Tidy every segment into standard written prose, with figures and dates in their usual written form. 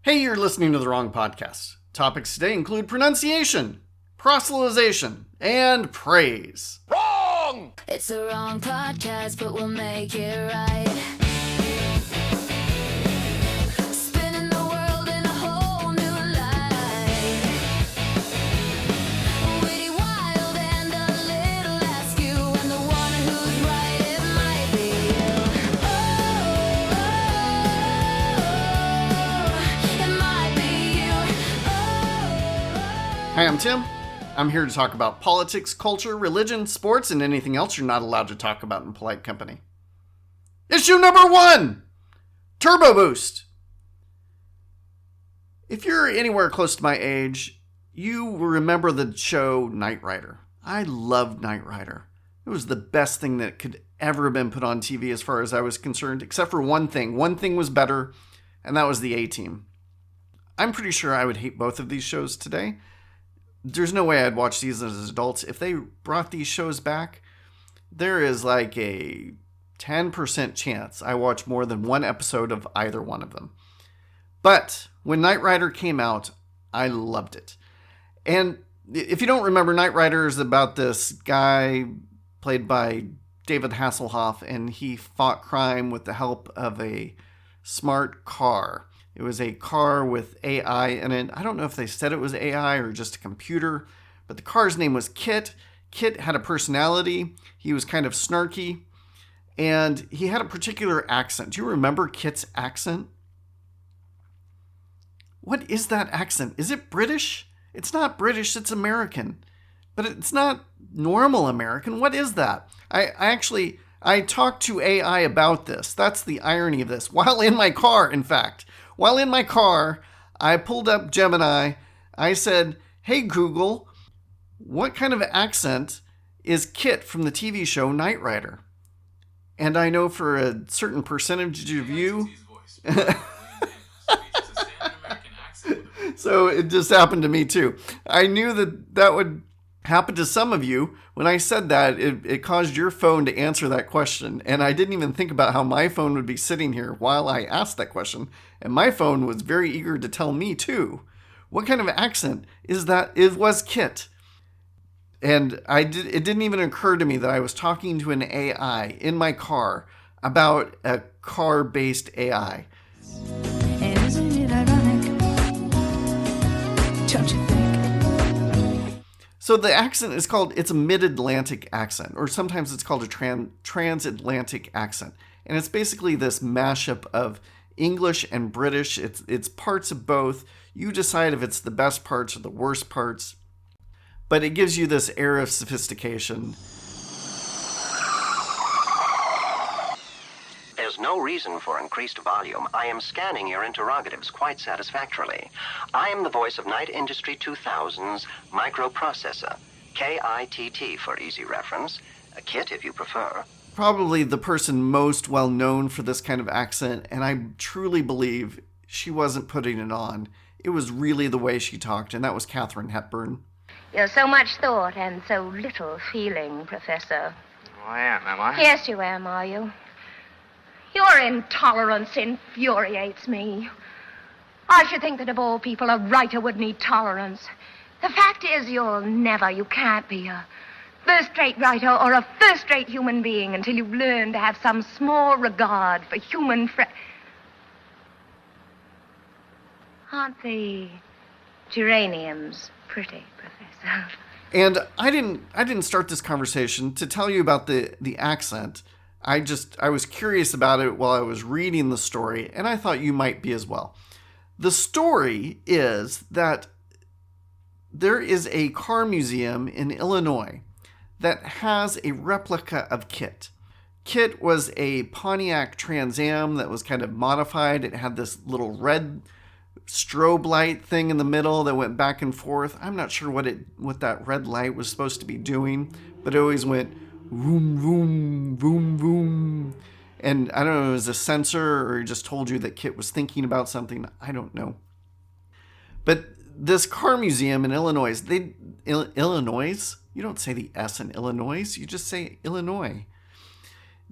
Hey, you're listening to the wrong podcast. Topics today include pronunciation, proselytization, and praise. Wrong! It's the wrong podcast, but we'll make it right. Spinning the world in a whole new light. Witty, wild, and a little askew, and the one who's right, it might be you. It might be you. Hi, I'm Tim. I'm here to talk about politics, culture, religion, sports, and anything else you're not allowed to talk about in polite company. Issue number 1! Turbo Boost. If you're anywhere close to my age, you will remember the show Knight Rider. I loved Knight Rider. It was the best thing that could ever have been put on TV as far as I was concerned, except for one thing. One thing was better, and that was the A-Team. I'm pretty sure I would hate both of these shows today. There's no way I'd watch these as adults. If they brought these shows back, there is like a 10% chance I watch more than one episode of either one of them. But when Knight Rider came out, I loved it. And if you don't remember, Knight Rider is about this guy played by David Hasselhoff, and he fought crime with the help of a smart car. It was a car with AI in it. I don't know if they said it was AI or just a computer, but the car's name was Kit. Kit had a personality. He was kind of snarky, and he had a particular accent. Do you remember Kit's accent? What is that accent? Is it British? It's not British, it's American. But it's not normal American. What is that? I talked to AI about this. That's the irony of this. While in my car, in fact. While in my car, I pulled up Gemini. I said, "Hey Google, what kind of accent is Kit from the TV show Knight Rider?" And I know for a certain percentage of you... So it just happened to me too. I knew that would happen to some of you. When I said that, it caused your phone to answer that question. And I didn't even think about how my phone would be sitting here while I asked that question. And my phone was very eager to tell me too. What kind of accent is that? It was Kit. And it didn't even occur to me that I was talking to an AI in my car about a car-based AI. And isn't it ironic? Don't you think? So the accent is it's a mid-Atlantic accent, or sometimes it's called a transatlantic accent. And it's basically this mashup of English and British. It's parts of both. You decide if it's the best parts or the worst parts. But it gives you this air of sophistication. There's no reason for increased volume. I am scanning your interrogatives quite satisfactorily. I am the voice of Knight Industry 2000's microprocessor, KITT for easy reference, a KIT if you prefer. Probably the person most well known for this kind of accent, and I truly believe she wasn't putting it on. It was really the way she talked, and that was Katharine Hepburn. You're so much thought and so little feeling, Professor. Oh, I am I? Yes, you am, are you? Your intolerance infuriates me. I should think that of all people, a writer would need tolerance. The fact is, you can't be a first-rate writer or a first-rate human being until you've learned to have some small regard for human Aren't the geraniums pretty, Professor? And I didn't start this conversation to tell you about the accent. I was curious about it while I was reading the story, and I thought you might be as well. The story is that there is a car museum in Illinois that has a replica of Kit. Kit was a Pontiac Trans Am that was kind of modified. It had this little red strobe light thing in the middle that went back and forth. I'm not sure what that red light was supposed to be doing, but it always went voom, voom, voom, voom. And I don't know, it was a sensor or it just told you that Kit was thinking about something. I don't know. But this car museum in Illinois, Illinois? You don't say the S in Illinois, you just say Illinois.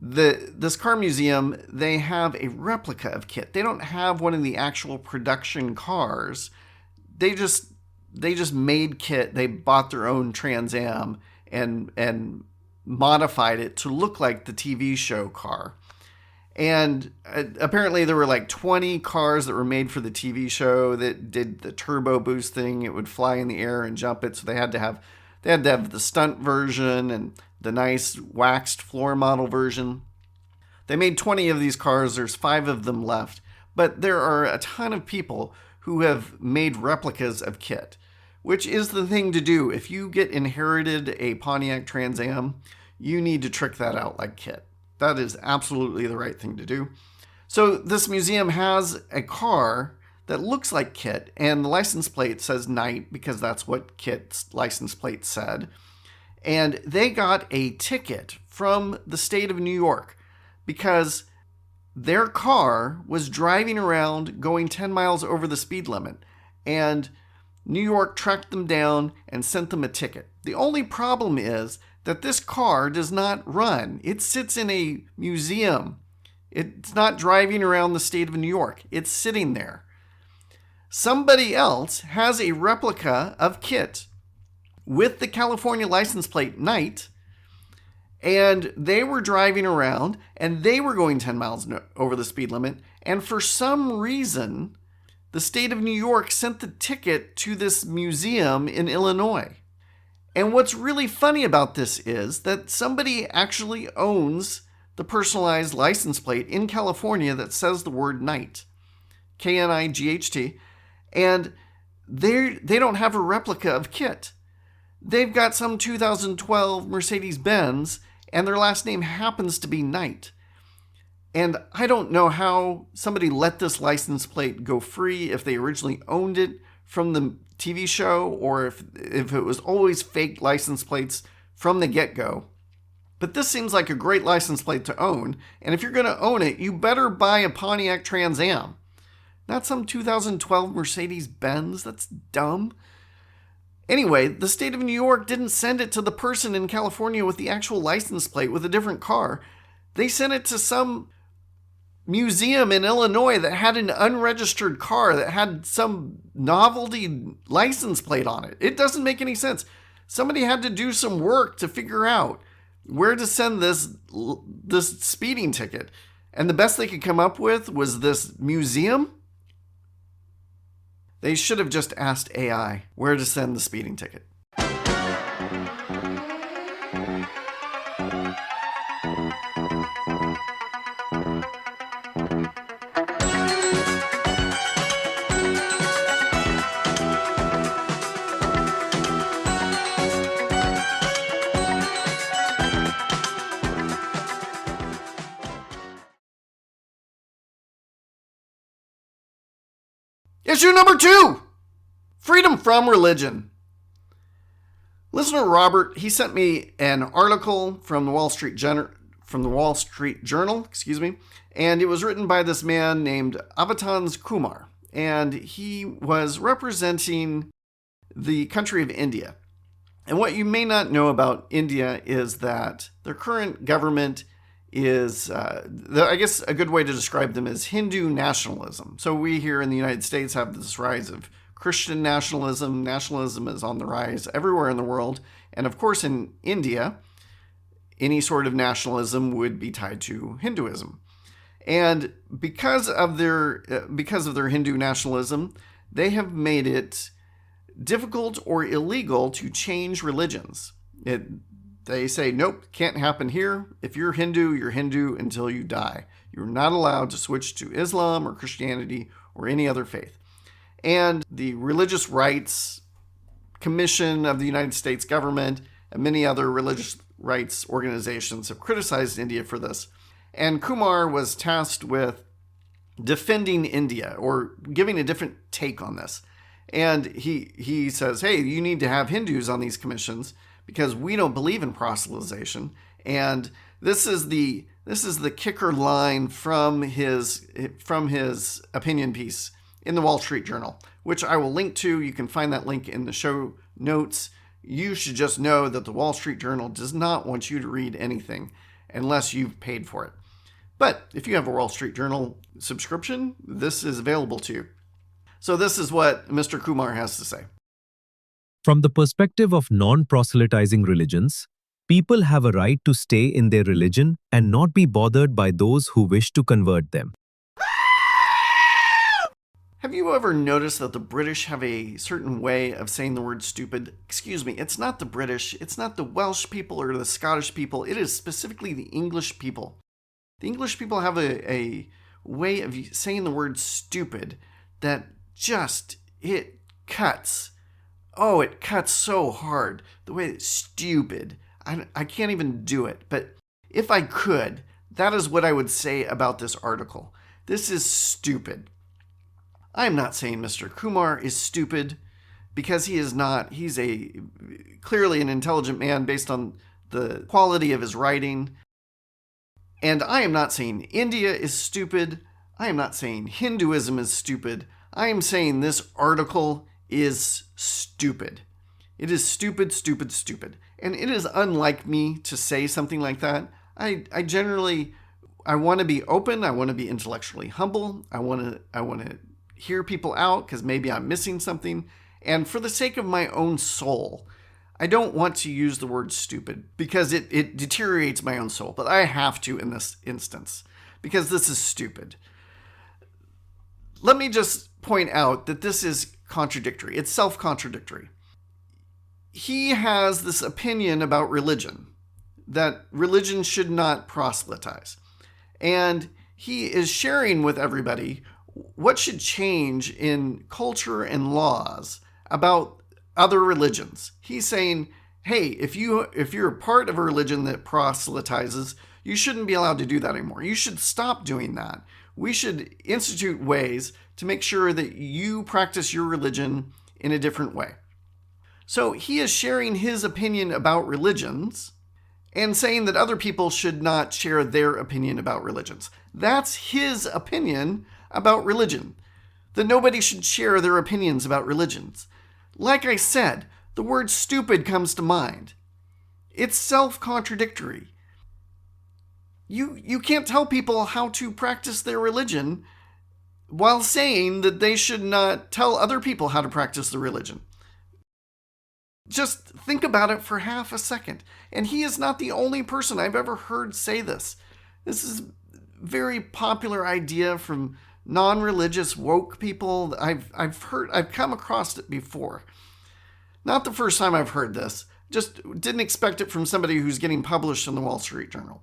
This car museum, they have a replica of KITT. They don't have one of the actual production cars. They just made KITT. They bought their own Trans Am and modified it to look like the TV show car. And apparently there were like 20 cars that were made for the TV show that did the turbo boost thing. It would fly in the air and jump it. So they had to have the stunt version and the nice waxed floor model version. They made 20 of these cars. There's 5 of them left. But there are a ton of people who have made replicas of KITT, which is the thing to do. If you get inherited a Pontiac Trans Am, you need to trick that out like KITT. That is absolutely the right thing to do. So this museum has a car that looks like KITT, and the license plate says Knight because that's what KITT's license plate said. And they got a ticket from the state of New York because their car was driving around going 10 miles over the speed limit. And New York tracked them down and sent them a ticket. The only problem is that this car does not run. It sits in a museum. It's not driving around the state of New York. It's sitting there. Somebody else has a replica of KITT with the California license plate Knight, and they were driving around and they were going 10 miles over the speed limit. And for some reason, the state of New York sent the ticket to this museum in Illinois. And what's really funny about this is that somebody actually owns the personalized license plate in California that says the word Knight, K-N-I-G-H-T, and they don't have a replica of KITT. They've got some 2012 Mercedes-Benz, and their last name happens to be Knight. And I don't know how somebody let this license plate go free, if they originally owned it from the TV show, or if it was always fake license plates from the get-go. But this seems like a great license plate to own, and if you're going to own it, you better buy a Pontiac Trans Am. Not some 2012 Mercedes-Benz. That's dumb. Anyway, the state of New York didn't send it to the person in California with the actual license plate with a different car. They sent it to some museum in Illinois that had an unregistered car that had some novelty license plate on it. It doesn't make any sense. Somebody had to do some work to figure out where to send this speeding ticket. And the best they could come up with was this museum. They should have just asked AI where to send the speeding ticket. Issue number 2, freedom from religion. Listener Robert, he sent me an article from the Wall Street Journal, and it was written by this man named Avatans Kumar, and he was representing the country of India. And what you may not know about India is that their current government is, I guess a good way to describe them is Hindu nationalism. So we here in the United States have this rise of Christian nationalism. Nationalism is on the rise everywhere in the world. And of course in India, any sort of nationalism would be tied to Hinduism. And because of their Hindu nationalism, they have made it difficult or illegal to change religions. They say, nope, can't happen here. If you're Hindu until you die. You're not allowed to switch to Islam or Christianity or any other faith. And the Religious Rights Commission of the United States government and many other religious rights organizations have criticized India for this. And Kumar was tasked with defending India or giving a different take on this. And he says, hey, you need to have Hindus on these commissions because we don't believe in proselytization. And this is the kicker line from his opinion piece in the Wall Street Journal, which I will link to. You can find that link in the show notes. You should just know that the Wall Street Journal does not want you to read anything. unless you've paid for it. But if you have a Wall Street Journal subscription, this is available to you. So this is what Mr. Kumar has to say. From the perspective of non-proselytizing religions, people have a right to stay in their religion and not be bothered by those who wish to convert them. Have you ever noticed that the British have a certain way of saying the word stupid? Excuse me, it's not the British, it's not the Welsh people or the Scottish people, it is specifically the English people. The English people have a way of saying the word stupid that just, it cuts. Oh, it cuts so hard. The way it's stupid. I can't even do it. But if I could, that is what I would say about this article. This is stupid. I'm not saying Mr. Kumar is stupid, because he is not. He's clearly an intelligent man based on the quality of his writing. And I am not saying India is stupid. I am not saying Hinduism is stupid. I am saying this article is stupid. It is stupid, stupid, stupid. And it is unlike me to say something like that. I want to be open. I want to be intellectually humble. I want to hear people out because maybe I'm missing something. And for the sake of my own soul, I don't want to use the word stupid because it deteriorates my own soul. But I have to in this instance because this is stupid. Let me just point out that this is contradictory. It's self-contradictory. He has this opinion about religion, that religion should not proselytize. And he is sharing with everybody what should change in culture and laws about other religions. He's saying, hey, if you're a part of a religion that proselytizes, you shouldn't be allowed to do that anymore. You should stop doing that. We should institute ways to make sure that you practice your religion in a different way. So he is sharing his opinion about religions and saying that other people should not share their opinion about religions. That's his opinion about religion, that nobody should share their opinions about religions. Like I said, the word stupid comes to mind. It's self-contradictory. You can't tell people how to practice their religion while saying that they should not tell other people how to practice the religion. Just think about it for half a second. And he is not the only person I've ever heard say this. This is a very popular idea from non-religious woke people. I've come across it before. Not the first time I've heard this. Just didn't expect it from somebody who's getting published in the Wall Street Journal.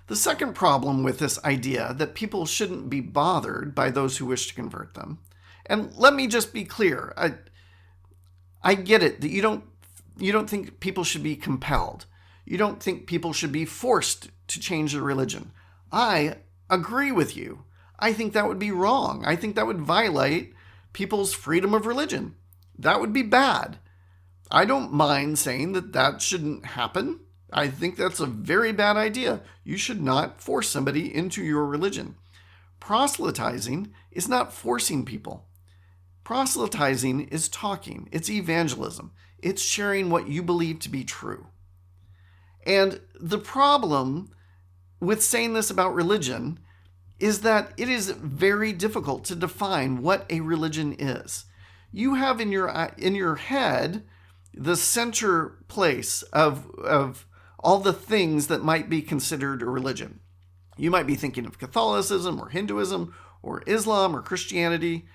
The second problem with this idea that people shouldn't be bothered by those who wish to convert them, and let me just be clear, I get it that you don't think people should be compelled. You don't think people should be forced to change their religion. I agree with you. I think that would be wrong. I think that would violate people's freedom of religion. That would be bad. I don't mind saying that shouldn't happen. I think that's a very bad idea. You should not force somebody into your religion. Proselytizing is not forcing people. Proselytizing is talking. It's evangelism. It's sharing what you believe to be true. And the problem with saying this about religion is that it is very difficult to define what a religion is. You have in your head the center place of all the things that might be considered a religion. You might be thinking of Catholicism or Hinduism or Islam or Christianity,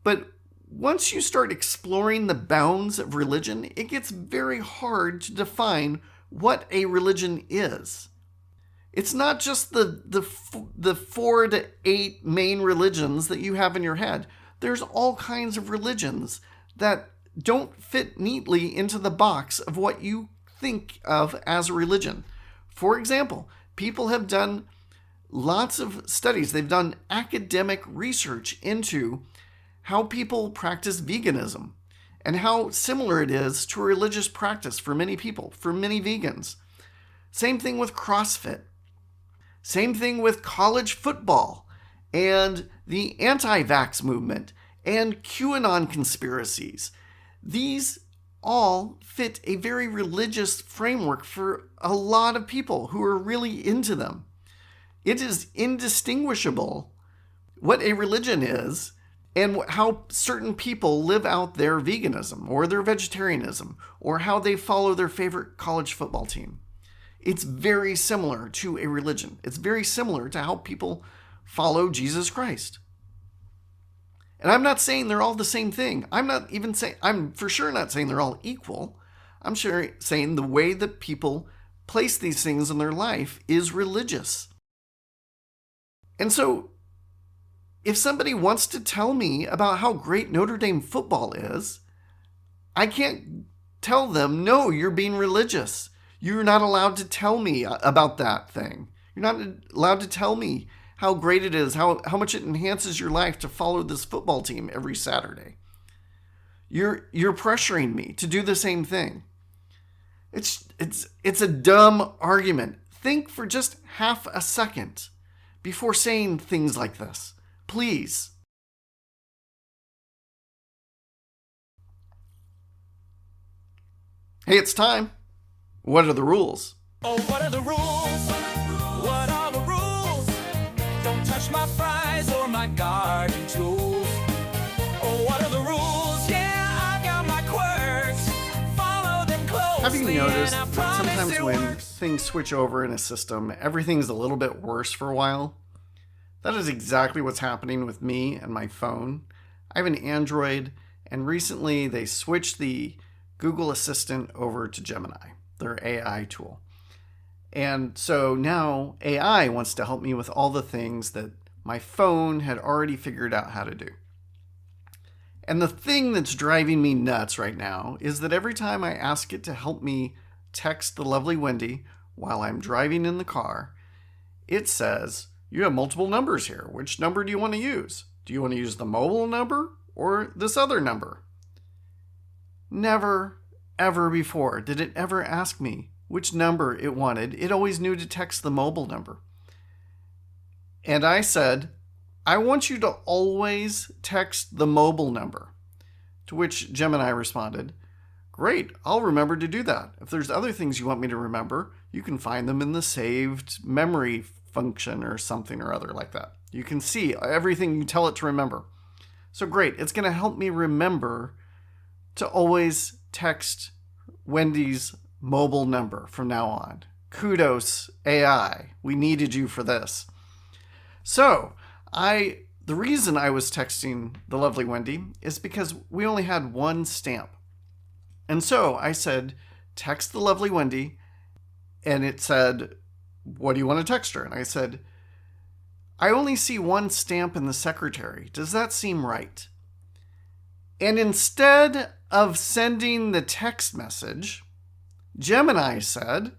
but once you start exploring the bounds of religion, it gets very hard to define what a religion is. It's not just the 4 to 8 main religions that you have in your head. There's all kinds of religions that don't fit neatly into the box of what you think of as a religion. For example, people have done lots of studies. They've done academic research into how people practice veganism and how similar it is to a religious practice for many people, for many vegans. Same thing with CrossFit. Same thing with college football and the anti-vax movement and QAnon conspiracies. These all fit a very religious framework for a lot of people who are really into them. It is indistinguishable what a religion is and how certain people live out their veganism or their vegetarianism or how they follow their favorite college football team. It's very similar to a religion. It's very similar to how people follow Jesus Christ. And I'm not saying they're all the same thing. I'm for sure not saying they're all equal. I'm sure saying the way that people place these things in their life is religious. And so, if somebody wants to tell me about how great Notre Dame football is, I can't tell them, no, you're being religious. You're not allowed to tell me about that thing. You're not allowed to tell me how great it is, how much it enhances your life to follow this football team every Saturday. You're pressuring me to do the same thing. It's a dumb argument. Think for just half a second before saying things like this. Please. Hey, it's time. What are the rules? Oh, what are the rules? What are the rules? Don't touch my fries or my garden tools. Oh, what are the rules? Yeah, I got my quirks. Follow them closely. Have you noticed and I that promise sometimes it when works. things switch over in a system, everything's a little bit worse for a while? That is exactly what's happening with me and my phone. I have an Android, and recently they switched the Google Assistant over to Gemini, their AI tool. And so now AI wants to help me with all the things that my phone had already figured out how to do. And the thing that's driving me nuts right now is that every time I ask it to help me text the lovely Wendy while I'm driving in the car, it says, you have multiple numbers here. Which number do you want to use? Do you want to use the mobile number or this other number? Never, ever before did it ever ask me which number it wanted. It always knew to text the mobile number. And I said, I want you to always text the mobile number. To which Gemini responded, great, I'll remember to do that. If there's other things you want me to remember, you can find them in the saved memory function or something or other like that. You can see everything you tell it to remember. So great, it's going to help me remember to always text Wendy's mobile number from now on. Kudos, AI. We needed you for this. So, the reason I was texting the lovely Wendy is because we only had one stamp. And so I said, text the lovely Wendy, and it said, what do you want to text her? And I said, I only see one stamp in the secretary. Does that seem right? And instead of sending the text message, Gemini said,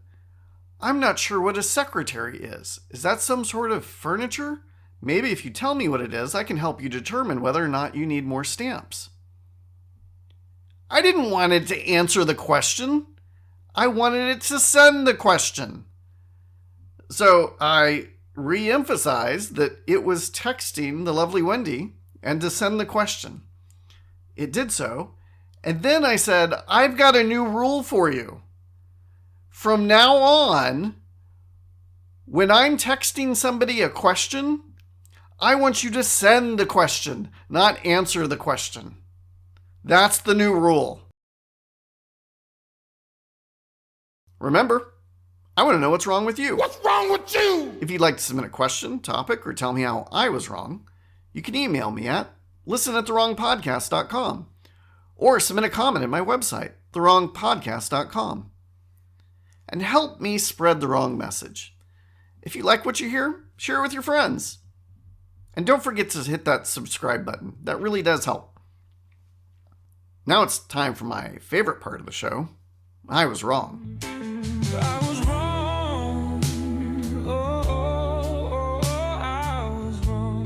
I'm not sure what a secretary is. Is that some sort of furniture? Maybe if you tell me what it is, I can help you determine whether or not you need more stamps. I didn't want it to answer the question. I wanted it to send the question. So I re-emphasized that it was texting the lovely Wendy and to send the question. It did so. And then I said, I've got a new rule for you. From now on, when I'm texting somebody a question, I want you to send the question, not answer the question. That's the new rule. Remember, I want to know what's wrong with you. What's wrong with you? If you'd like to submit a question, topic, or tell me how I was wrong, you can email me at listen@thewrongpodcast.com or submit a comment at my website, thewrongpodcast.com. And help me spread the wrong message. If you like what you hear, share it with your friends. And don't forget to hit that subscribe button. That really does help. Now it's time for my favorite part of the show. I was wrong. I was wrong. Oh, I was wrong.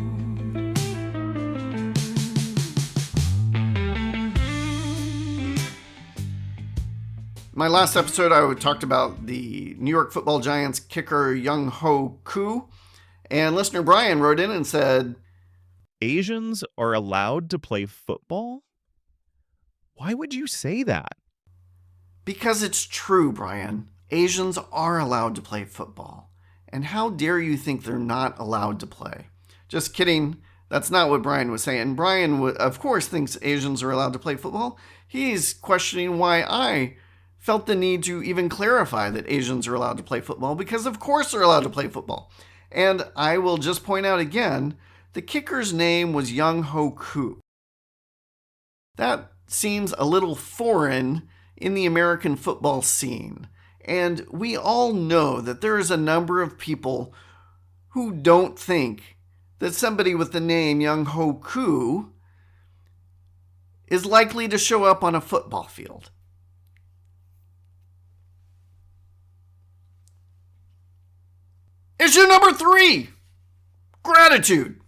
My last episode, I talked about the New York Football Giants kicker Young-Ho Koo. And listener Brian wrote in and said, Asians are allowed to play football? Why would you say that? Because it's true, Brian. Asians are allowed to play football. And how dare you think they're not allowed to play? Just kidding. That's not what Brian was saying. Brian, of course, thinks Asians are allowed to play football. He's questioning why I felt the need to even clarify that Asians are allowed to play football, because of course they're allowed to play football. And I will just point out again, the kicker's name was Young Ho Koo. That seems a little foreign in the American football scene. And we all know that there is a number of people who don't think that somebody with the name Young Ho Koo is likely to show up on a football field. Issue number 3, gratitude.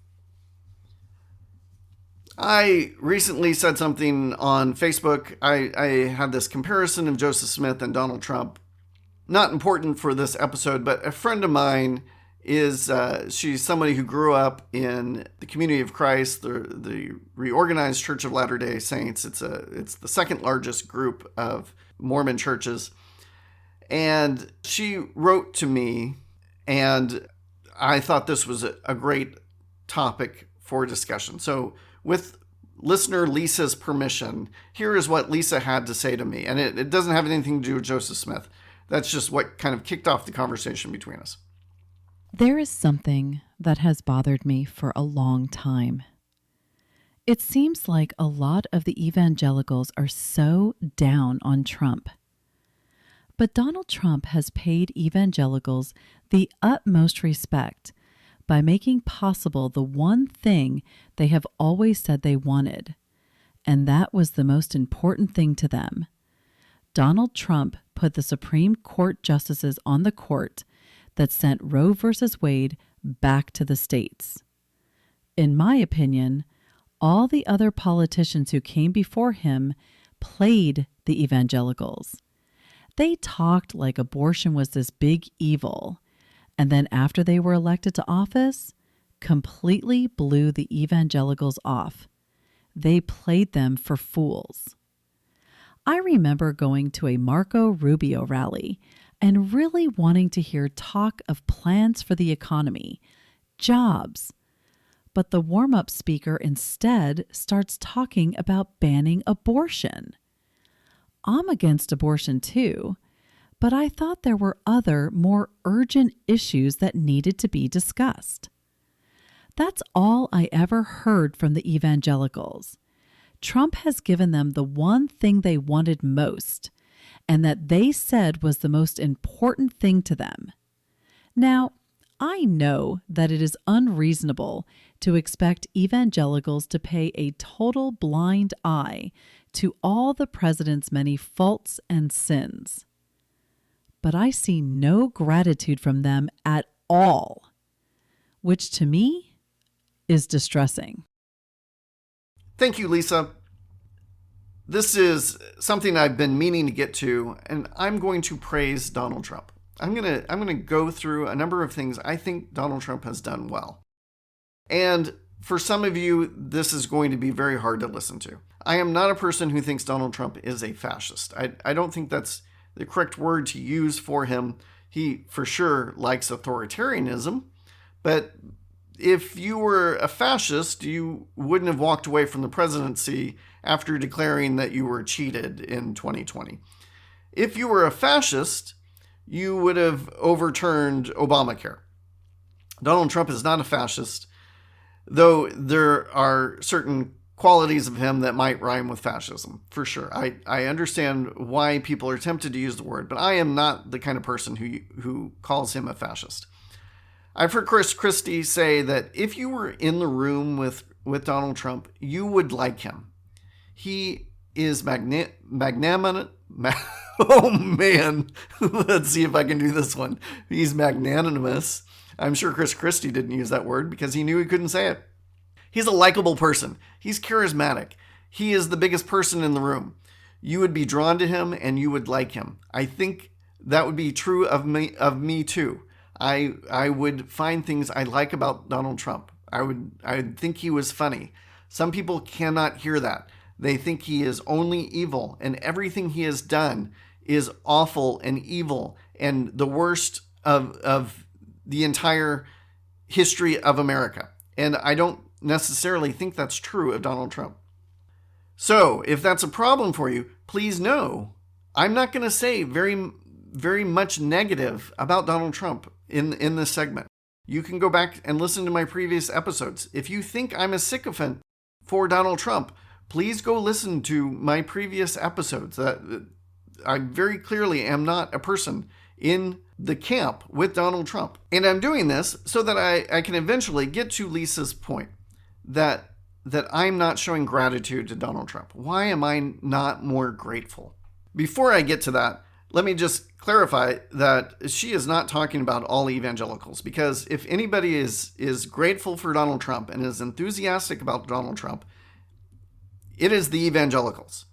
I recently said something on Facebook. I had this comparison of Joseph Smith and Donald Trump. Not important for this episode, but a friend of mine is, she's somebody who grew up in the Community of Christ, the Reorganized Church of Latter-day Saints. It's the second largest group of Mormon churches. And she wrote to me, and I thought this was a great topic for discussion. So with listener Lisa's permission, here is what Lisa had to say to me. And it doesn't have anything to do with Joseph Smith. That's just what kind of kicked off the conversation between us. There is something that has bothered me for a long time. It seems like a lot of the evangelicals are so down on Trump. But Donald Trump has paid evangelicals the utmost respect by making possible the one thing they have always said they wanted, and that was the most important thing to them. Donald Trump put the Supreme Court justices on the court that sent Roe v. Wade back to the states. In my opinion, all the other politicians who came before him played the evangelicals. They talked like abortion was this big evil, and then after they were elected to office, completely blew the evangelicals off. They played them for fools. I remember going to a Marco Rubio rally and really wanting to hear talk of plans for the economy, jobs. But the warm-up speaker instead starts talking about banning abortion. I'm against abortion too, but I thought there were other, more urgent issues that needed to be discussed. That's all I ever heard from the evangelicals. Trump has given them the one thing they wanted most, and that they said was the most important thing to them. Now, I know that it is unreasonable to expect evangelicals to pay a total blind eye to all the president's many faults and sins. But I see no gratitude from them at all, which to me is distressing. Thank you, Lisa. This is something I've been meaning to get to, and I'm going to praise Donald Trump. I'm gonna go through a number of things I think Donald Trump has done well. And for some of you, this is going to be very hard to listen to. I am not a person who thinks Donald Trump is a fascist. I don't think that's the correct word to use for him. He for sure likes authoritarianism, but if you were a fascist, you wouldn't have walked away from the presidency after declaring that you were cheated in 2020. If you were a fascist, you would have overturned Obamacare. Donald Trump is not a fascist, though there are certain qualities of him that might rhyme with fascism, for sure. I understand why people are tempted to use the word, but I am not the kind of person who calls him a fascist. I've heard Chris Christie say that if you were in the room with Donald Trump, you would like him. He is magnanimous. Oh man, let's see if I can do this one. He's magnanimous. I'm sure Chris Christie didn't use that word because he knew he couldn't say it. He's a likable person. He's charismatic. He is the biggest person in the room. You would be drawn to him and you would like him. I think that would be true of me too. I would find things I like about Donald Trump. I would think he was funny. Some people cannot hear that. They think he is only evil, and everything he has done is awful and evil and the worst of the entire history of America. And I don't necessarily think that's true of Donald Trump. So if that's a problem for you, please know I'm not going to say very much negative about Donald Trump in this segment. You can go back and listen to my previous episodes. If you think I'm a sycophant for Donald Trump, please go listen to my previous episodes. I very clearly am not a person in the camp with Donald Trump. And I'm doing this so that I can eventually get to Lisa's point that I'm not showing gratitude to Donald Trump. Why am I not more grateful? Before I get to that, let me just clarify that she is not talking about all evangelicals, because if anybody is grateful for Donald Trump and is enthusiastic about Donald Trump, it is the evangelicals.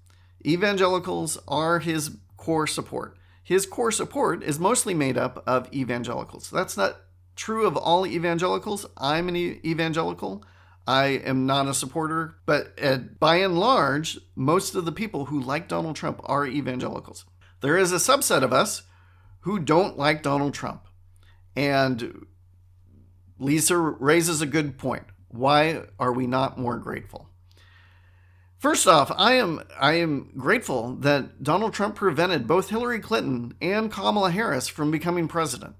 Evangelicals are his core support. His core support is mostly made up of evangelicals. That's not true of all evangelicals. I'm an evangelical. I am not a supporter, but by and large, most of the people who like Donald Trump are evangelicals. There is a subset of us who don't like Donald Trump. And Lisa raises a good point. Why are we not more grateful? First off, I am grateful that Donald Trump prevented both Hillary Clinton and Kamala Harris from becoming president.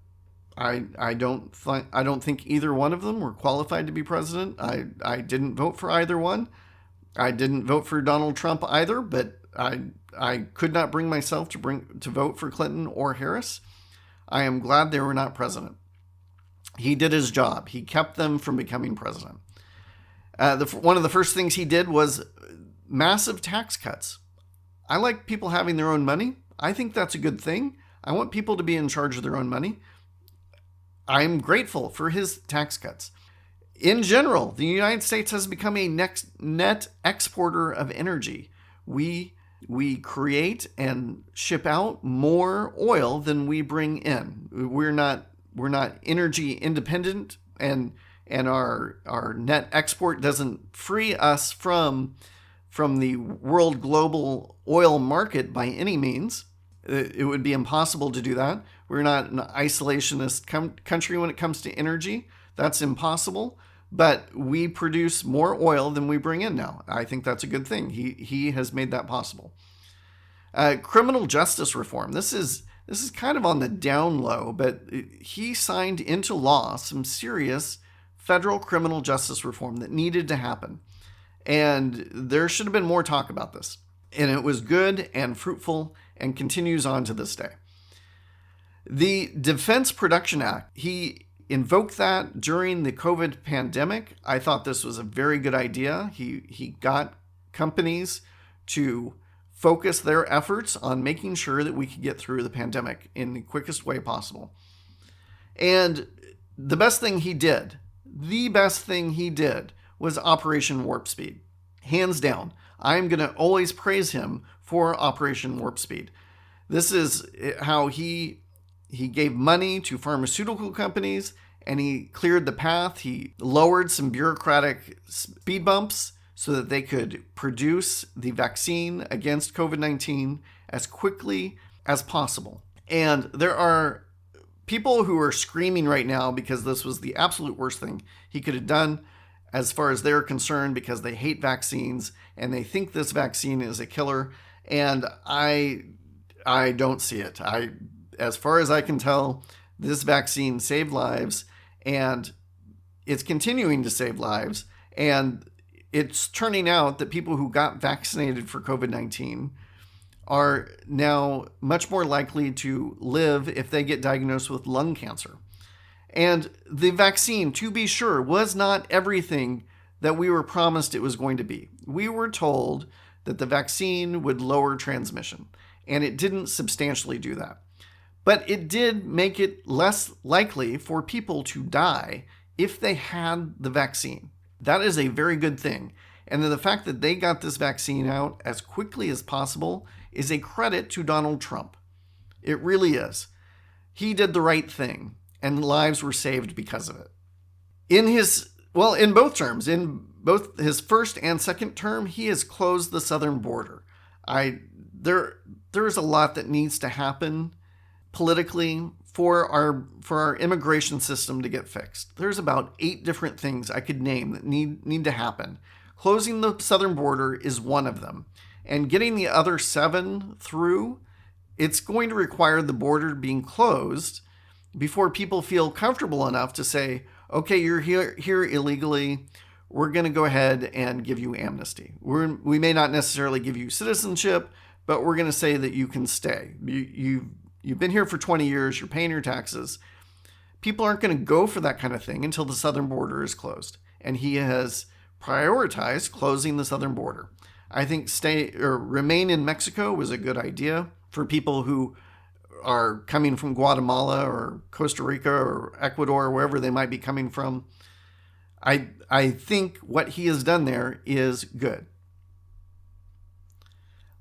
I don't think either one of them were qualified to be president. I didn't vote for either one. I didn't vote for Donald Trump either, but I could not bring myself to vote for Clinton or Harris. I am glad they were not president. He did his job. He kept them from becoming president. One of the first things he did was massive tax cuts. I like people having their own money. I think that's a good thing. I want people to be in charge of their own money. I'm grateful for his tax cuts. In general, the United States has become a net exporter of energy. We create and ship out more oil than we bring in. We're not energy independent, and our net export doesn't free us from the world global oil market by any means. It would be impossible to do that. We're not an isolationist country when it comes to energy. That's impossible. But we produce more oil than we bring in now. I think that's a good thing. He has made that possible. Criminal justice reform. This is kind of on the down low, but he signed into law some serious federal criminal justice reform that needed to happen. And there should have been more talk about this. And it was good and fruitful and continues on to this day. The Defense Production Act, he invoked that during the COVID pandemic. I thought this was a very good idea. He got companies to focus their efforts on making sure that we could get through the pandemic in the quickest way possible. And the best thing he did was Operation Warp Speed. Hands down. I'm going to always praise him for Operation Warp Speed. This is how he gave money to pharmaceutical companies, and he cleared the path. He lowered some bureaucratic speed bumps so that they could produce the vaccine against COVID-19 as quickly as possible. And there are people who are screaming right now because this was the absolute worst thing he could have done as far as they're concerned, because they hate vaccines and they think this vaccine is a killer. And I don't see it. As far as I can tell, this vaccine saved lives, and it's continuing to save lives. And it's turning out that people who got vaccinated for COVID-19 are now much more likely to live if they get diagnosed with lung cancer. And the vaccine, to be sure, was not everything that we were promised it was going to be. We were told that the vaccine would lower transmission, and it didn't substantially do that. But it did make it less likely for people to die if they had the vaccine. That is a very good thing. And then the fact that they got this vaccine out as quickly as possible is a credit to Donald Trump. It really is. He did the right thing, and lives were saved because of it. In both terms, in both his first and second term, he has closed the southern border. There there's a lot that needs to happen politically for our immigration system to get fixed. There's about 8 different things I could name that need to happen. Closing the southern border is one of them. And getting the other 7 through, it's going to require the border being closed before people feel comfortable enough to say, okay, you're here illegally. We're going to go ahead and give you amnesty. We may not necessarily give you citizenship, but we're going to say that you can stay. You've been here for 20 years. You're paying your taxes. People aren't going to go for that kind of thing until the southern border is closed. And he has prioritized closing the southern border. I think remain in Mexico was a good idea for people who are coming from Guatemala or Costa Rica or Ecuador, or wherever they might be coming from. I think what he has done there is good.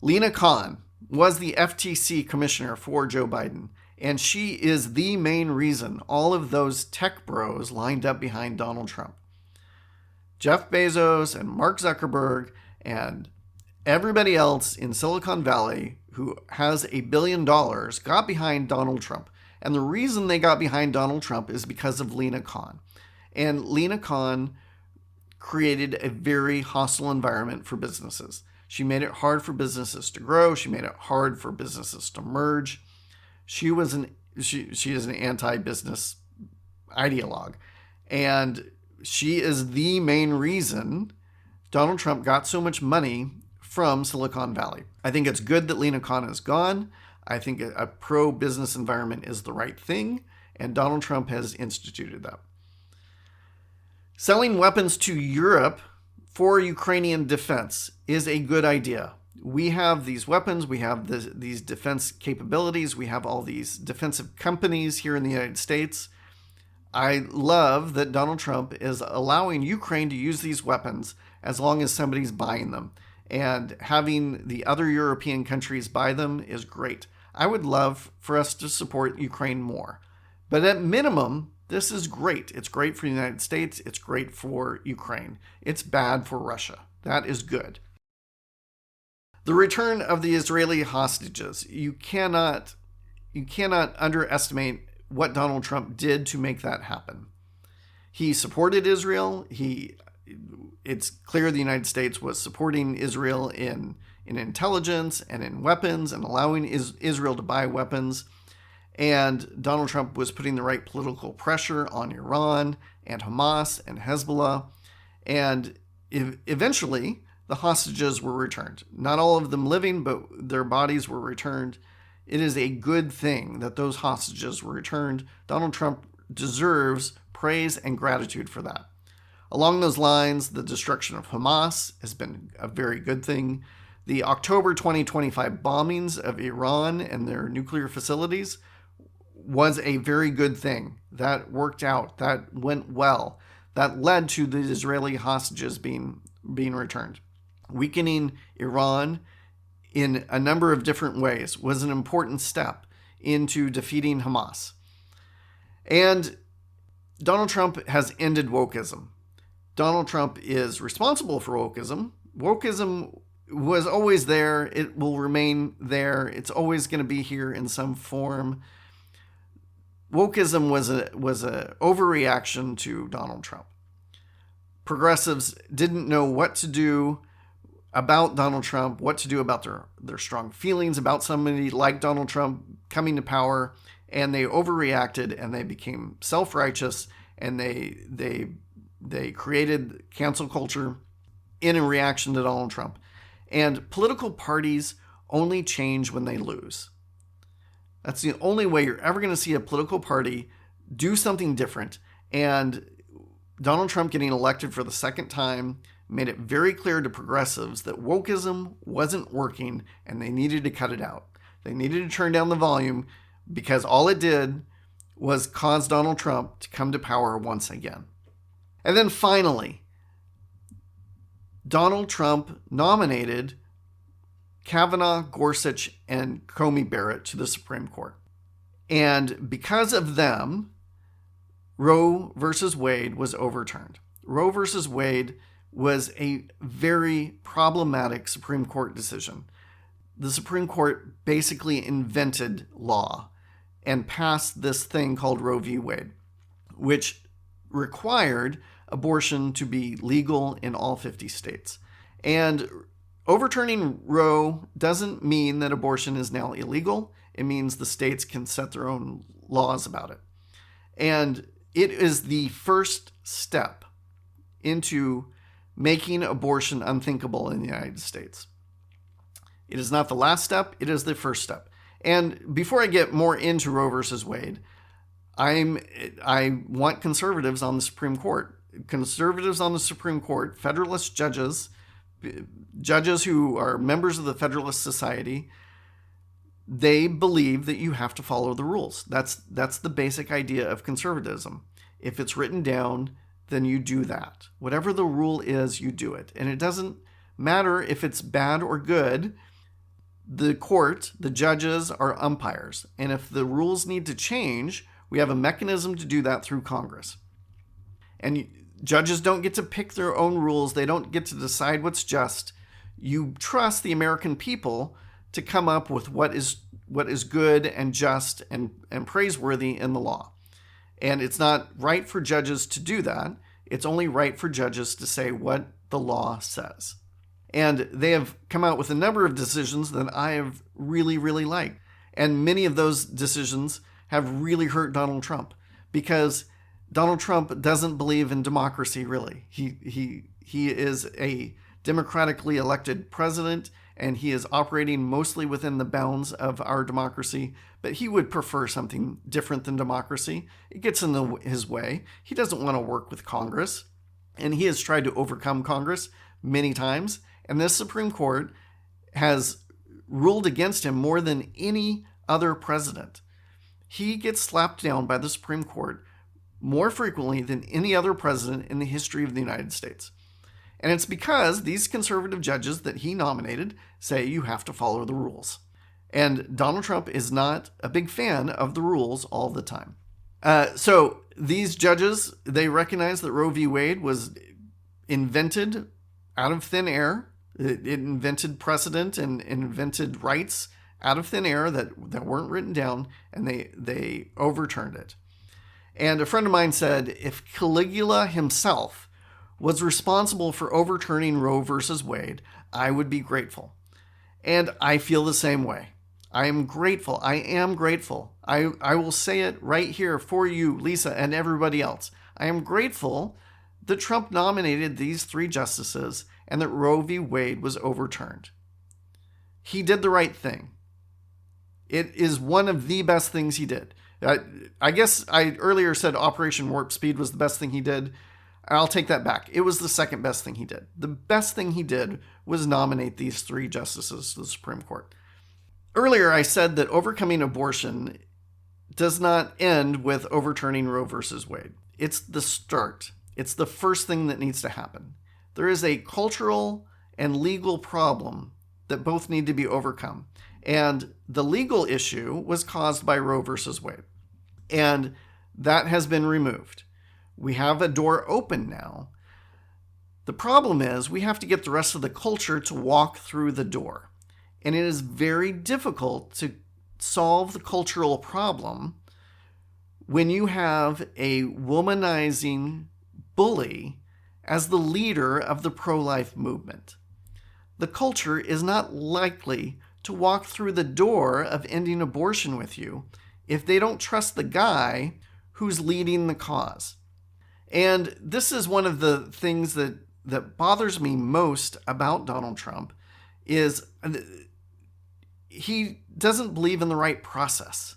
Lina Khan was the FTC commissioner for Joe Biden, and she is the main reason all of those tech bros lined up behind Donald Trump. Jeff Bezos and Mark Zuckerberg and everybody else in Silicon Valley who has $1 billion got behind Donald Trump. And the reason they got behind Donald Trump is because of Lina Khan. And Lina Khan created a very hostile environment for businesses. She made it hard for businesses to grow. She made it hard for businesses to merge. She is an anti-business ideologue. And she is the main reason Donald Trump got so much money from Silicon Valley. I think it's good that Lina Khan is gone. I think a pro-business environment is the right thing, and Donald Trump has instituted that. Selling weapons to Europe for Ukrainian defense is a good idea. We have these weapons, we have these defense capabilities, we have all these defensive companies here in the United States. I love that Donald Trump is allowing Ukraine to use these weapons as long as somebody's buying them. And having the other European countries buy them is great. I would love for us to support Ukraine more. But at minimum, this is great. It's great for the United States. It's great for Ukraine. It's bad for Russia. That is good. The return of the Israeli hostages. You cannot underestimate what Donald Trump did to make that happen. He supported Israel. It's clear the United States was supporting Israel in intelligence and in weapons and allowing Israel to buy weapons. And Donald Trump was putting the right political pressure on Iran and Hamas and Hezbollah. And eventually, the hostages were returned. Not all of them living, but their bodies were returned. It is a good thing that those hostages were returned. Donald Trump deserves praise and gratitude for that. Along those lines, the destruction of Hamas has been a very good thing. The October 2025 bombings of Iran and their nuclear facilities was a very good thing. That worked out. That went well. That led to the Israeli hostages being returned. Weakening Iran in a number of different ways was an important step into defeating Hamas. And Donald Trump has ended wokeism. Donald Trump is responsible for wokeism. Wokeism was always there. It will remain there. It's always going to be here in some form. Wokeism was a overreaction to Donald Trump. Progressives didn't know what to do about Donald Trump, what to do about their strong feelings about somebody like Donald Trump coming to power, and they overreacted and they became self-righteous, and they created cancel culture in a reaction to Donald Trump. And political parties only change when they lose. That's the only way you're ever going to see a political party do something different. And Donald Trump getting elected for the second time made it very clear to progressives that wokeism wasn't working and they needed to cut it out. They needed to turn down the volume because all it did was cause Donald Trump to come to power once again. And then finally, Donald Trump nominated Kavanaugh, Gorsuch, and Comey Barrett to the Supreme Court. And because of them, Roe versus Wade was overturned. Roe versus Wade was a very problematic Supreme Court decision. the Supreme Court basically invented law and passed this thing called Roe v. Wade, which required abortion to be legal in all 50 states. And overturning Roe doesn't mean that abortion is now illegal. It means the states can set their own laws about it. And it is the first step into making abortion unthinkable in the United States. It is not the last step, it is the first step. And before I get more into Roe versus Wade, I want conservatives on the Supreme Court. Conservatives on the Supreme Court, Federalist judges who are members of the Federalist Society, they believe that you have to follow the rules. That's the basic idea of conservatism. If it's written down, then you do that. Whatever the rule is, you do it. And it doesn't matter if it's bad or good. The court, the judges are umpires. And if the rules need to change, we have a mechanism to do that through Congress. And judges don't get to pick their own rules. They don't get to decide what's just. You trust the American people to come up with what is good and just and praiseworthy in the law. And it's not right for judges to do that. It's only right for judges to say what the law says. And they have come out with a number of decisions that I have really, really liked. And many of those decisions have really hurt Donald Trump because Donald Trump doesn't believe in democracy, really. He is a democratically elected president, and he is operating mostly within the bounds of our democracy, but he would prefer something different than democracy. It gets in his way. He doesn't want to work with Congress, and he has tried to overcome Congress many times, and this Supreme Court has ruled against him more than any other president. He gets slapped down by the Supreme Court more frequently than any other president in the history of the United States. And it's because these conservative judges that he nominated say you have to follow the rules. And Donald Trump is not a big fan of the rules all the time. So these judges, they recognize that Roe v. Wade was invented out of thin air. It invented precedent and invented rights out of thin air that weren't written down, and they overturned it. And a friend of mine said, if Caligula himself was responsible for overturning Roe versus Wade, I would be grateful. And I feel the same way. I am grateful. I am grateful. I will say it right here for you, Lisa, and everybody else. I am grateful that Trump nominated these 3 justices and that Roe v. Wade was overturned. He did the right thing. It is one of the best things he did. I guess I earlier said Operation Warp Speed was the best thing he did. I'll take that back. It was the second best thing he did. The best thing he did was nominate these 3 justices to the Supreme Court. Earlier, I said that overcoming abortion does not end with overturning Roe versus Wade. It's the start. It's the first thing that needs to happen. There is a cultural and legal problem that both need to be overcome. And the legal issue was caused by Roe versus Wade. And that has been removed. We have a door open now. The problem is we have to get the rest of the culture to walk through the door. And it is very difficult to solve the cultural problem when you have a womanizing bully as the leader of the pro-life movement. The culture is not likely to walk through the door of ending abortion with you if they don't trust the guy who's leading the cause. And this is one of the things that bothers me most about Donald Trump is he doesn't believe in the right process.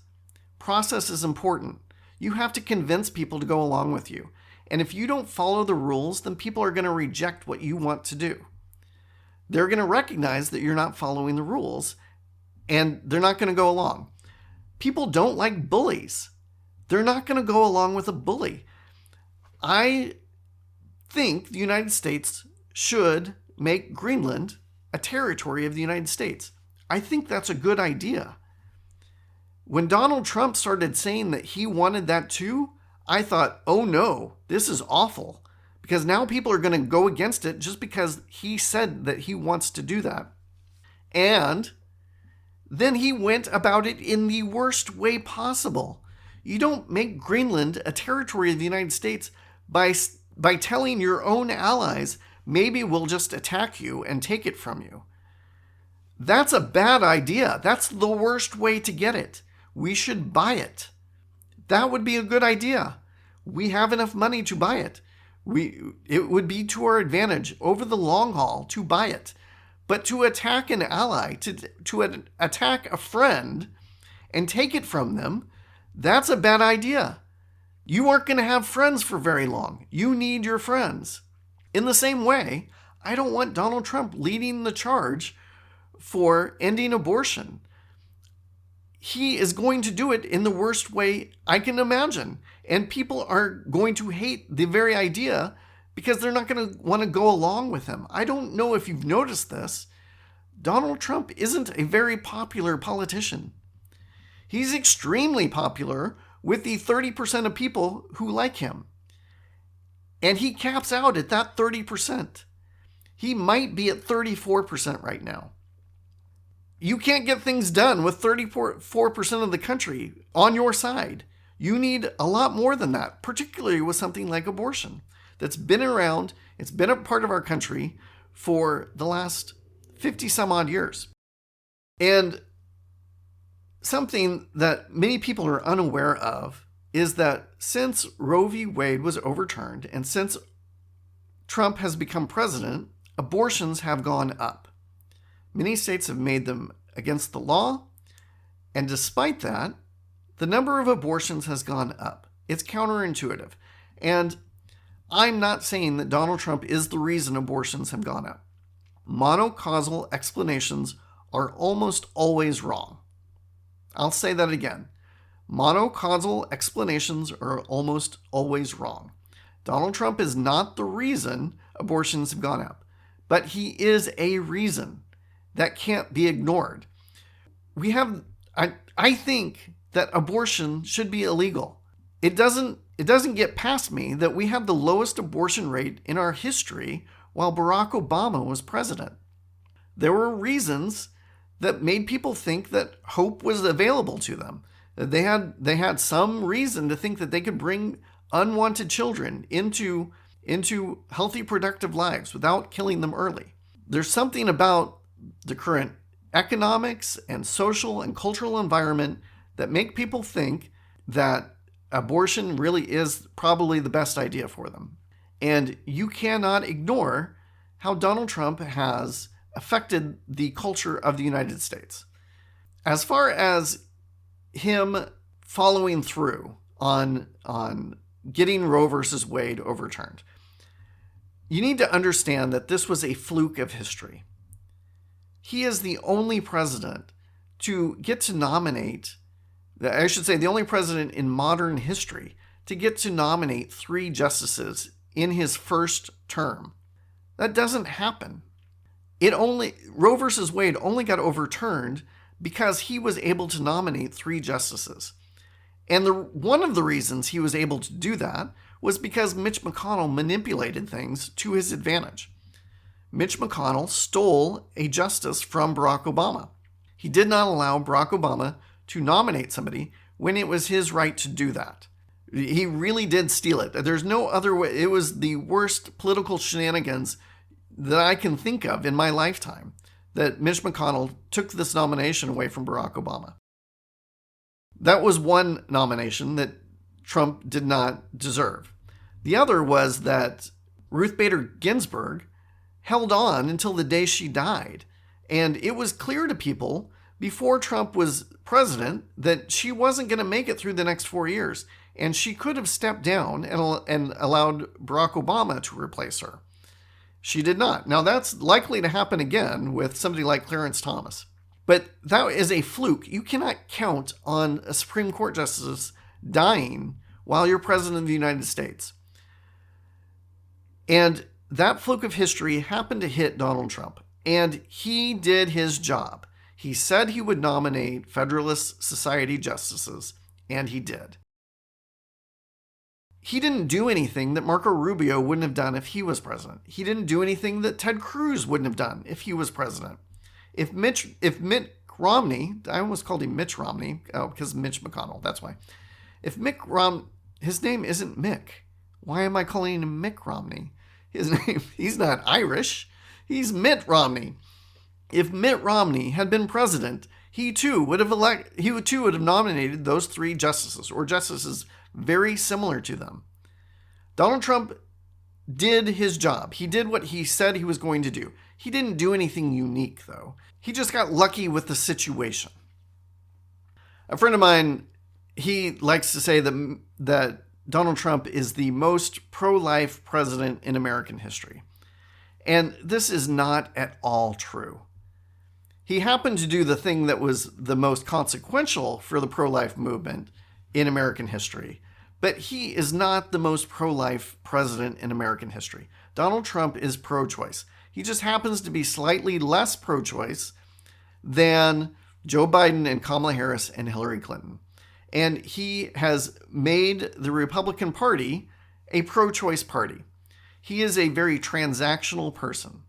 Process is important. You have to convince people to go along with you. And if you don't follow the rules, then people are going to reject what you want to do. They're going to recognize that you're not following the rules, and they're not going to go along. People don't like bullies. They're not going to go along with a bully. I think the United States should make Greenland a territory of the United States. I think that's a good idea. When Donald Trump started saying that he wanted that too, I thought, oh no, this is awful. Because now people are going to go against it just because he said that he wants to do that. And then he went about it in the worst way possible. You don't make Greenland a territory of the United States by telling your own allies, maybe we'll just attack you and take it from you. That's a bad idea. That's the worst way to get it. We should buy it. That would be a good idea. We have enough money to buy it. It would be to our advantage over the long haul to buy it. But to attack an ally, to attack a friend and take it from them, that's a bad idea. You aren't going to have friends for very long. You need your friends. In the same way, I don't want Donald Trump leading the charge for ending abortion. He is going to do it in the worst way I can imagine. And people are going to hate the very idea because they're not going to want to go along with him. I don't know if you've noticed this. Donald Trump isn't a very popular politician. He's extremely popular with the 30% of people who like him. And he caps out at that 30%. He might be at 34% right now. You can't get things done with 34% of the country on your side. You need a lot more than that, particularly with something like abortion that's been around, it's been a part of our country for the last 50 some odd years. And something that many people are unaware of is that since Roe v. Wade was overturned and since Trump has become president, abortions have gone up. Many states have made them against the law, and despite that, the number of abortions has gone up. It's counterintuitive. And I'm not saying that Donald Trump is the reason abortions have gone up. Monocausal explanations are almost always wrong. I'll say that again. Monocausal explanations are almost always wrong. Donald Trump is not the reason abortions have gone up, but he is a reason that can't be ignored. I think that abortion should be illegal. It doesn't get past me that we have the lowest abortion rate in our history while Barack Obama was president. There were reasons that made people think that hope was available to them. They had some reason to think that they could bring unwanted children into healthy, productive lives without killing them early. There's something about the current economics and social and cultural environment that make people think that abortion really is probably the best idea for them. And you cannot ignore how Donald Trump has affected the culture of the United States. As far as him following through on getting Roe versus Wade overturned, you need to understand that this was a fluke of history. He is the only president to get to nominate, I should say, the only president in modern history to get to nominate 3 justices in his first term. That doesn't happen. Roe versus Wade only got overturned because he was able to nominate 3 justices. And one of the reasons he was able to do that was because Mitch McConnell manipulated things to his advantage. Mitch McConnell stole a justice from Barack Obama. He did not allow Barack Obama to nominate somebody when it was his right to do that. He really did steal it. There's no other way. It was the worst political shenanigans that I can think of in my lifetime, that Mitch McConnell took this nomination away from Barack Obama. That was one nomination that Trump did not deserve. The other was that Ruth Bader Ginsburg held on until the day she died. And it was clear to people before Trump was president that she wasn't going to make it through the next 4 years. And she could have stepped down and allowed Barack Obama to replace her. She did not. Now, that's likely to happen again with somebody like Clarence Thomas. But that is a fluke. You cannot count on a Supreme Court justice dying while you're president of the United States. And that fluke of history happened to hit Donald Trump. And he did his job. He said he would nominate Federalist Society justices, and he did. He didn't do anything that Marco Rubio wouldn't have done if he was president. He didn't do anything that Ted Cruz wouldn't have done if he was president. If Mitt Romney, I almost called him Mitch Romney, because Mitch McConnell, that's why. If his name isn't Mick, why am I calling him Mick Romney? His name, he's not Irish, he's Mitt Romney. If Mitt Romney had been president, he too would have nominated those 3 justices, or justices very similar to them. Donald Trump did his job. He did what he said he was going to do. He didn't do anything unique, though. He just got lucky with the situation. A friend of mine, he likes to say that Donald Trump is the most pro-life president in American history. And this is not at all true. He happened to do the thing that was the most consequential for the pro-life movement in American history, but he is not the most pro-life president in American history. Donald Trump is pro-choice. He just happens to be slightly less pro-choice than Joe Biden and Kamala Harris and Hillary Clinton. And he has made the Republican Party a pro-choice party. He is a very transactional person,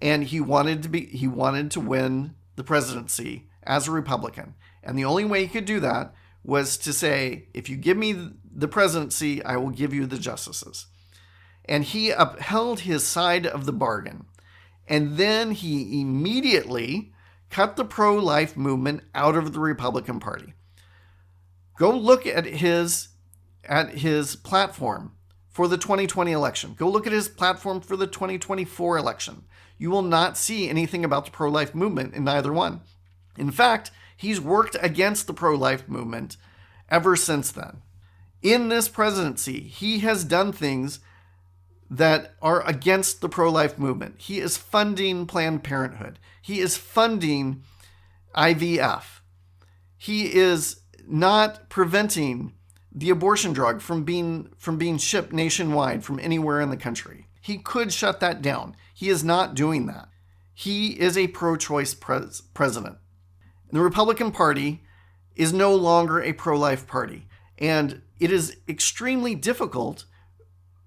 and he wanted to win the presidency as a Republican. And the only way he could do that was to say, if you give me the presidency, I will give you the justices. And he upheld his side of the bargain. And then he immediately cut the pro-life movement out of the Republican Party. Go look at his platform for the 2020 election. Go look at his platform for the 2024 election. You will not see anything about the pro-life movement in either one. In fact, he's worked against the pro-life movement ever since then. In this presidency, he has done things that are against the pro-life movement. He is funding Planned Parenthood. He is funding IVF. He is not preventing the abortion drug from being shipped nationwide from anywhere in the country. He could shut that down. He is not doing that. He is a pro-choice president. The Republican Party is no longer a pro-life party, and it is extremely difficult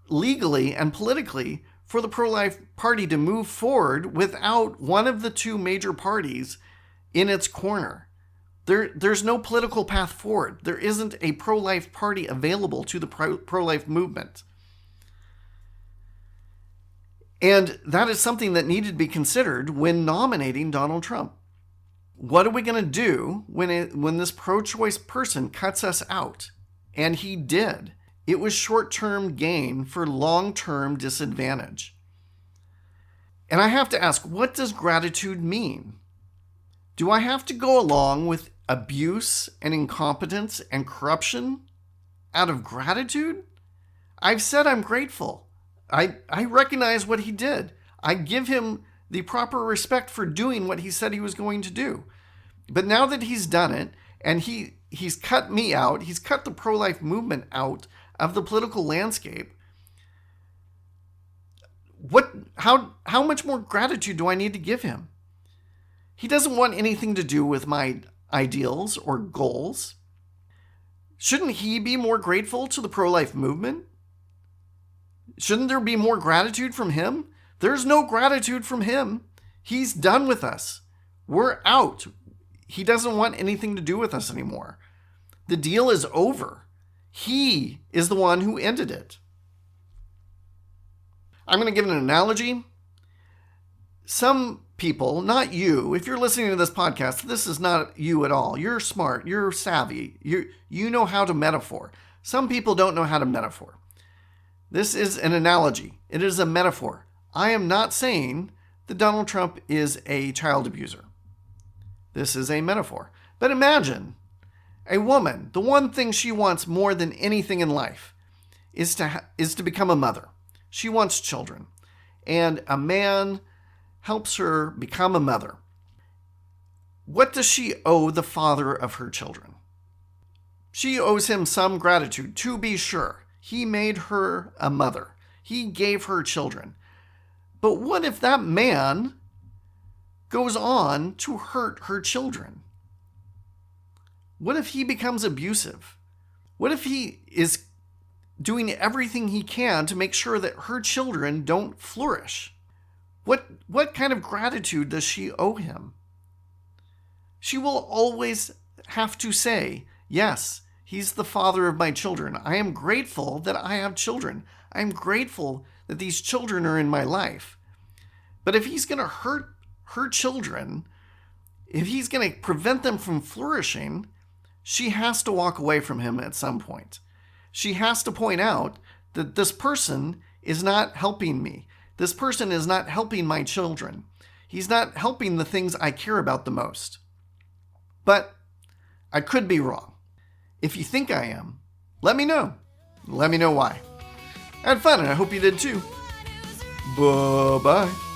legally and politically for the pro-life party to move forward without one of the 2 major parties in its corner. There's no political path forward. There isn't a pro-life party available to the pro-life movement. And that is something that needed to be considered when nominating Donald Trump. What are we going to do when this pro-choice person cuts us out? And he did. It was short-term gain for long-term disadvantage. And I have to ask, what does gratitude mean? Do I have to go along with abuse and incompetence and corruption out of gratitude? I've said I'm grateful. I recognize what he did. I give him the proper respect for doing what he said he was going to do. But now that he's done it, and he's cut me out, he's cut the pro-life movement out of the political landscape, how much more gratitude do I need to give him? He doesn't want anything to do with my ideals or goals. Shouldn't he be more grateful to the pro-life movement? Shouldn't there be more gratitude from him? There's no gratitude from him. He's done with us. We're out. He doesn't want anything to do with us anymore. The deal is over. He is the one who ended it. I'm going to give an analogy. Some people, not you, if you're listening to this podcast, this is not you at all. You're smart. You're savvy. You know how to metaphor. Some people don't know how to metaphor. This is an analogy. It is a metaphor. I am not saying that Donald Trump is a child abuser. This is a metaphor. But imagine a woman, the one thing she wants more than anything in life is to become a mother. She wants children. And a man helps her become a mother. What does she owe the father of her children? She owes him some gratitude, to be sure. He made her a mother. He gave her children. But what if that man goes on to hurt her children? What if he becomes abusive? What if he is doing everything he can to make sure that her children don't flourish? What kind of gratitude does she owe him? She will always have to say, yes, he's the father of my children. I am grateful that I have children. I am grateful that these children are in my life. But if he's going to hurt her children, if he's going to prevent them from flourishing, she has to walk away from him at some point. She has to point out that this person is not helping me. This person is not helping my children. He's not helping the things I care about the most. But I could be wrong. If you think I am, let me know. Let me know why. I had fun, and I hope you did too. Bye-bye.